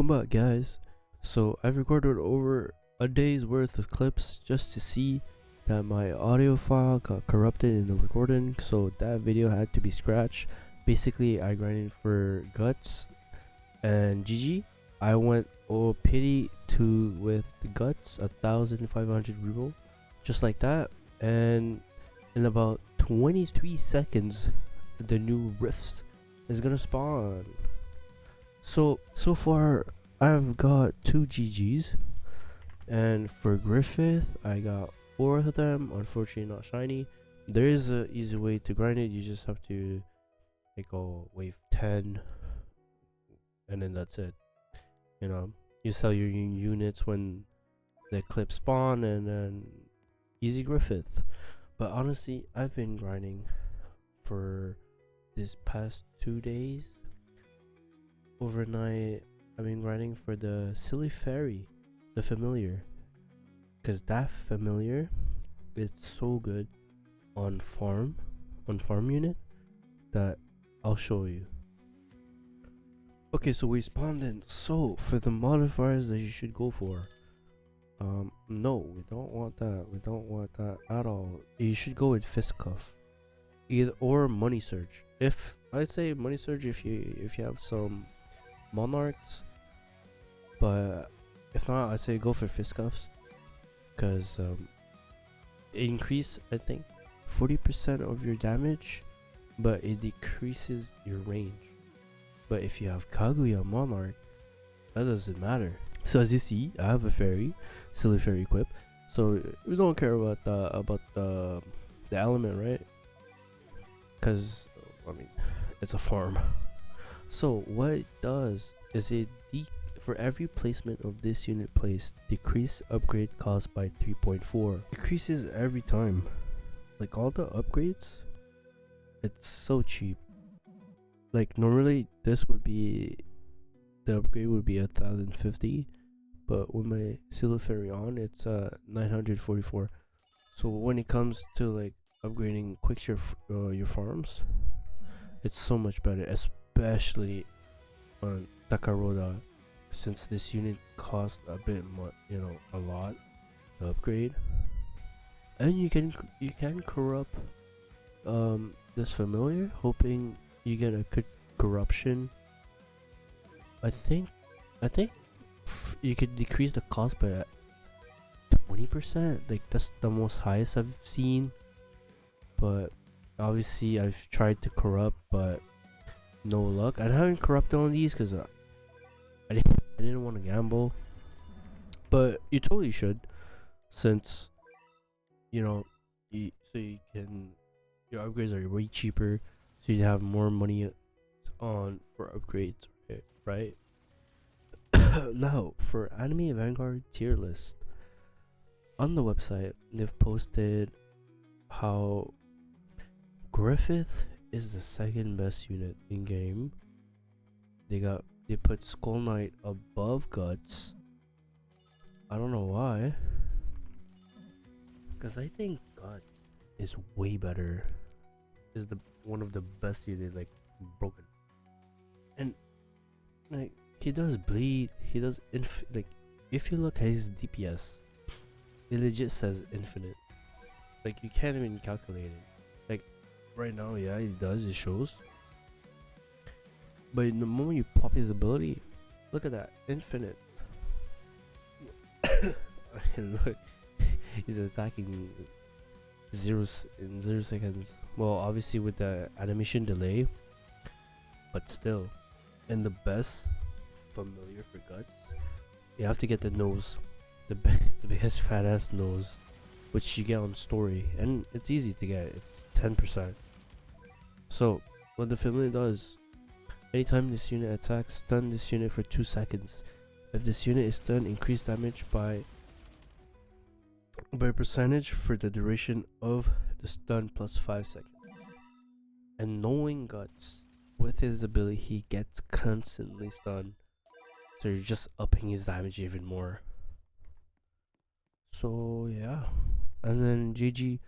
Welcome back, guys. So I've recorded over a day's worth of clips just to see that my audio file got corrupted in the recording, so that video had to be scratched. Basically, I grinded for guts and GG. I went pity 2 with the guts, 1,500 reroll, just like that. And in about 23 seconds, the new rifts is gonna spawn. So far I've got 2 GGs, and for Griffith I got 4 of them. Unfortunately not shiny. There is a easy way to grind it. You just have to go wave 10 and then that's it. You know, you sell your units when the clip spawn and then easy Griffith. But honestly, I've been grinding for this past 2 days. Overnight I've been grinding for the silly fairy, the familiar, because that familiar is so good on farm unit that I'll show you. Okay, so we spawned in. So for the modifiers that you should go for, no, we don't want that at all. You should go with fist cuff, either or money surge. If I'd say money surge if you have some monarchs, but if not, I'd say go for fist cuffs, because it increase, I think, 40% of your damage, but it decreases your range. But if you have Kaguya monarch, that doesn't matter. So as you see, I have a fairy, silly fairy equip, so we don't care about the element, right? Because I mean, it's a farm. So what it does is for every placement of this unit placed, decrease upgrade cost by 3.4. Decreases every time. Like all the upgrades, it's so cheap. Like normally this would be, the upgrade would be 1,050, but with my Silver Fairy on, it's 944. So when it comes to like upgrading your farms, it's so much better, especially on Takaroda, since this unit costs a bit more, a lot to upgrade. And you can corrupt this familiar, hoping you get a good corruption. I think you could decrease the cost by 20%. Like that's the most highest I've seen, but obviously I've tried to corrupt, but no luck. I haven't corrupted on these because I didn't want to gamble, but you totally should, since your upgrades are way cheaper, so you have more money on for upgrades, right? Now for anime Vanguard tier list, on the website they've posted how Griffith is the second best unit in game. They put Skull Knight above Guts. I don't know why, because I think Guts is way better. Is the one of the best units, like broken, and like he does bleed. He does like if you look at his DPS, it legit says infinite. Like you can't even calculate it. Like right now, yeah, it does. It shows. But the moment you pop his ability, look at that, infinite. Look, he's attacking in 0 seconds. Well, obviously with the animation delay, but still. And the best familiar for Guts, you have to get the nose, the biggest fat ass nose, which you get on story, and it's easy to get. It's 10%. So what the familiar does, anytime this unit attacks, stun this unit for 2 seconds. If this unit is stunned, increase damage by percentage for the duration of the stun plus 5 seconds. And knowing Guts, with his ability, he gets constantly stunned, so you're just upping his damage even more. So yeah, and then GG,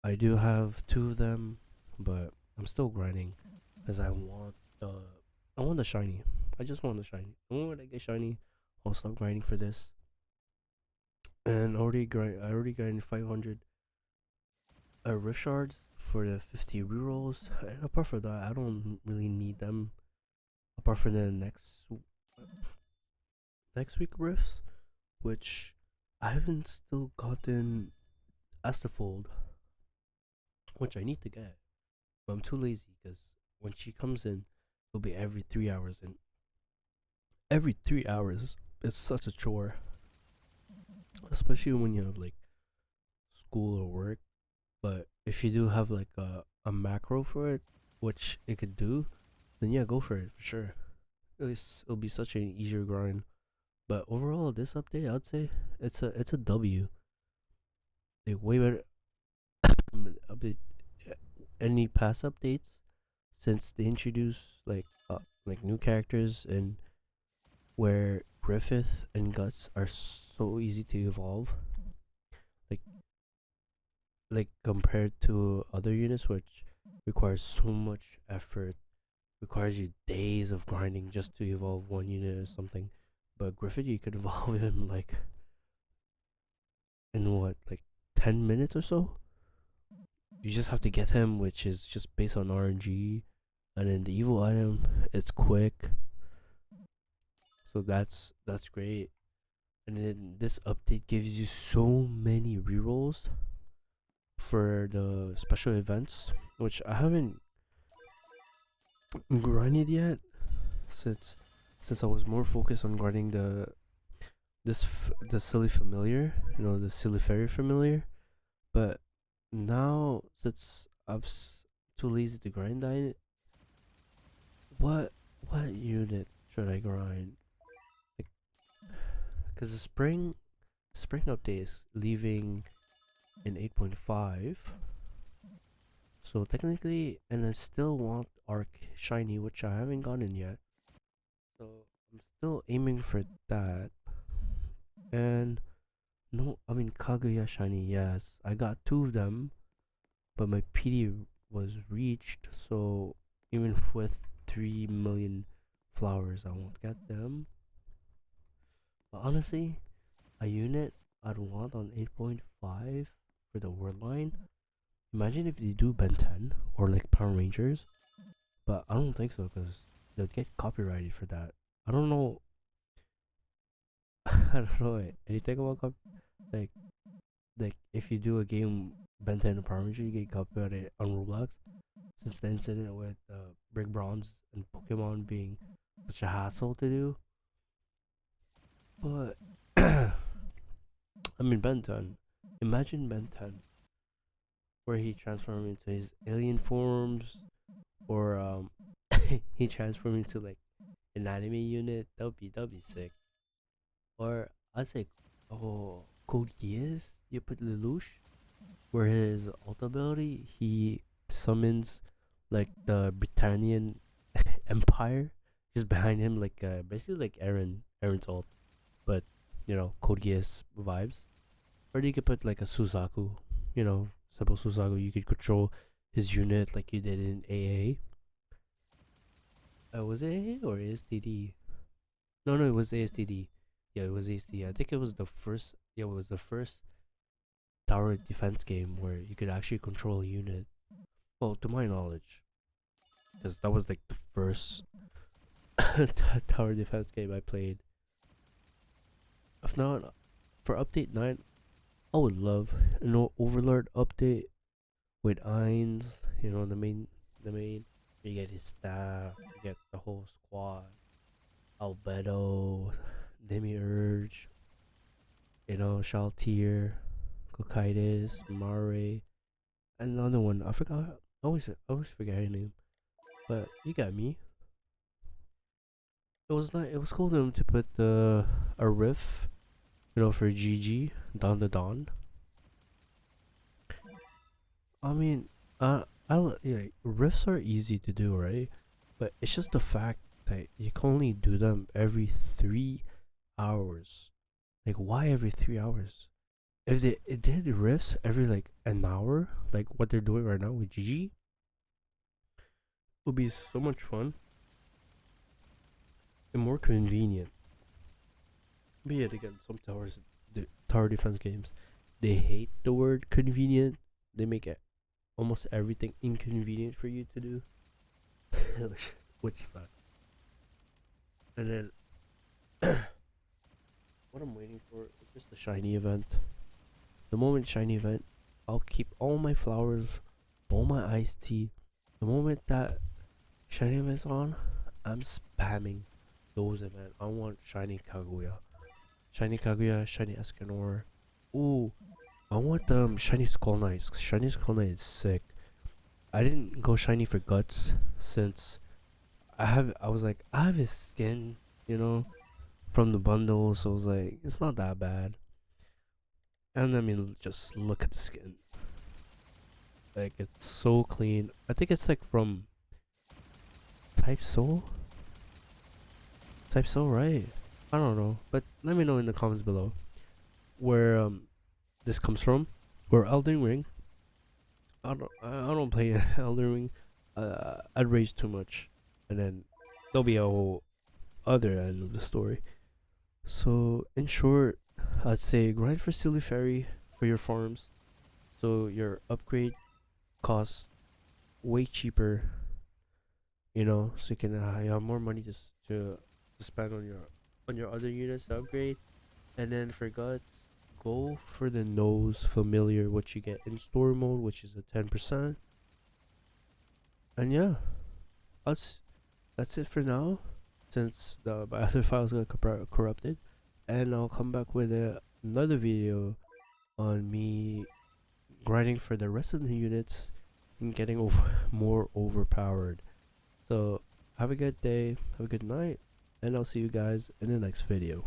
I do have 2 of them, but I'm still grinding because I want the shiny. I just want the shiny. The moment I get shiny, I'll stop grinding for this. And I already grinded 500 rift shards for the 50 rerolls. And apart from that, I don't really need them. Apart from the next week rifts, which I haven't still gotten Astafold, which I need to get. But I'm too lazy because when she comes in, it'll be every 3 hours, and every 3 hours is such a chore, especially when you have like school or work. But if you do have like a macro for it, which it could do, then yeah, go for it for sure. It'll be such an easier grind. But overall, this update, I'd say it's a W. Like way better update any past updates since they introduced like new characters and where Griffith and Guts are so easy to evolve. Like compared to other units which requires so much effort, requires you days of grinding just to evolve one unit or something. But Griffith, you could evolve him like in what, like 10 minutes or so. You just have to get him, which is just based on RNG, and then the evil item, it's quick. So that's great. And then this update gives you so many rerolls for the special events, which I haven't grinded yet since I was more focused on grinding the silly familiar, the silly fairy familiar. But now since too lazy to grind that, what unit should I grind? Like, cause the spring update is leaving in 8.5. So technically, and I still want Arc Shiny, which I haven't gotten yet. So I'm still aiming for that. And no, I mean Kaguya Shiny, yes. I got 2 of them, but my PD was reached, so even with 3 million flowers, I won't get them. But honestly, a unit I'd want on 8.5 for the World Line. Imagine if they do Ben 10 or like Power Rangers, but I don't think so because they'll get copyrighted for that. I don't know. I don't know anything about like if you do a game Ben 10 or Power Ranger, you get copyrighted on Roblox. Since the incident with Brick Bronze and Pokemon being such a hassle to do, but I mean Ben 10. Imagine Ben 10 where he transformed into his alien forms, or he transformed into like an anime unit. That'd be sick. Or I'd say, oh, Code Geass. You put Lelouch, where his ult ability he summons like the Britannian Empire just behind him, like basically like Aaron's ult, but Code Geass vibes. Or you could put like a Suzaku, simple Suzaku. You could control his unit like you did in AA. Was it AA or ASTD? No, it was ASTD. Yeah, it was ASTD. I think it was the first. Yeah, it was the first tower defense game where you could actually control a unit. Well, to my knowledge, because that was like the first tower defense game I played. If not, for update 9, I would love Overlord update with Ainz. The main. You get his staff. You get the whole squad. Albedo, Demiurge. Shaltier, Kokaitis, Mare, and another one. I forgot. I always forget her name. But you got me. It was nice. It was cool to put a riff, for GG Dawn to Dawn. I mean, yeah, riffs are easy to do, right? But it's just the fact that you can only do them every 3 hours. Like, why every 3 hours? If they did riffs every like an hour, like what they're doing right now with GG, it would be so much fun. and more convenient. But yet again, some tower defense games, they hate the word convenient. They make it almost everything inconvenient for you to do, which sucks. And then what I'm waiting for is just the shiny event. The moment shiny event, I'll keep all my flowers, all my iced tea. The moment that shiny event's on, I'm spamming those events. I want shiny Kaguya, shiny Escanor. Ooh, I want shiny Skull Knight. Shiny Skull Knight is sick. I didn't go shiny for guts since I was like, I have his skin, you know, from the bundle, so I was like, it's not that bad. And I mean, just look at the skin. Like, it's so clean. I think it's like from Type Soul? Type Soul, right? I don't know. But let me know in the comments below where this comes from. Or Elden Ring. I don't play Elden Ring. I'd rage too much. And then there'll be a whole other end of the story. So in short, I'd say grind for Silly Fairy for your farms. So your upgrade costs way cheaper, you know, so you can you have more money just to spend on your other units to upgrade. And then for guts, go for the nose familiar, what you get in store mode, which is a 10%. And yeah, that's that's it for now, since my other files got corrupted. And I'll come back with another video on me grinding for the rest of the units and getting more overpowered. So have a good day, have a good night, and I'll see you guys in the next video.